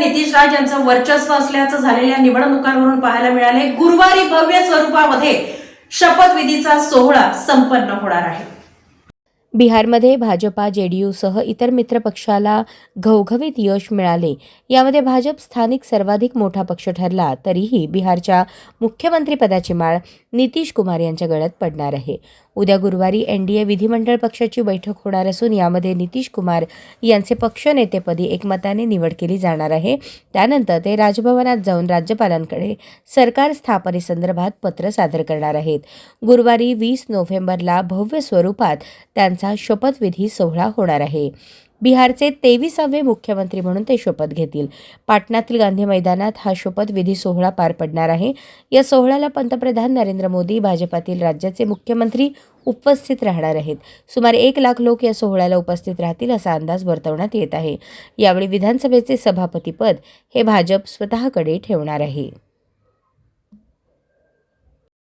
नितीश राज यांचं वर्चस्व असल्याचं झालेल्या निवडणुकांवरून पाहायला मिळाले। गुरुवारी भव्य स्वरूपामध्ये शपथविधीचा सोहळा संपन्न होणार आहे। बिहारमध्ये भाजपा जेडीयूसह इतर मित्र पक्षाला घवघवीत यश मिळाले। यामध्ये भाजप स्थानिक सर्वाधिक मोठा पक्ष ठरला, तरीही बिहारच्या मुख्यमंत्रीपदाची माळ नितीश कुमार यांच्या गळ्यात पडणार आहे। उद्या गुरुवारी एनडीए विधिमंडळ पक्षाची बैठक होणार असून यामध्ये नितीश कुमार यांचे पक्षनेतेपदी एकमताने निवड केली जाणार आहे। त्यानंतर ते राजभवनात जाऊन राज्यपालांकडे सरकार स्थापनेसंदर्भात पत्र सादर करणार आहेत। गुरुवारी 20 नोव्हेंबरला भव्य स्वरूपात त्यांचा शपथविधी सोहळा होणार आहे। बिहारचे 23वे मुख्यमंत्री म्हणून ते शपथ घेतील। पाटणातील गांधी मैदानात हा शपथविधी सोहळा पार पडणार आहे। या सोहळ्याला पंतप्रधान नरेंद्र मोदी, भाजपातील राज्याचे मुख्यमंत्री उपस्थित राहणार आहेत। सुमारे 1 लाख लोक या सोहळ्याला उपस्थित राहतील असा अंदाज वर्तवण्यात येत आहे। यावेळी विधानसभेचे सभापतीपद हे भाजप स्वतःकडे ठेवणार आहे।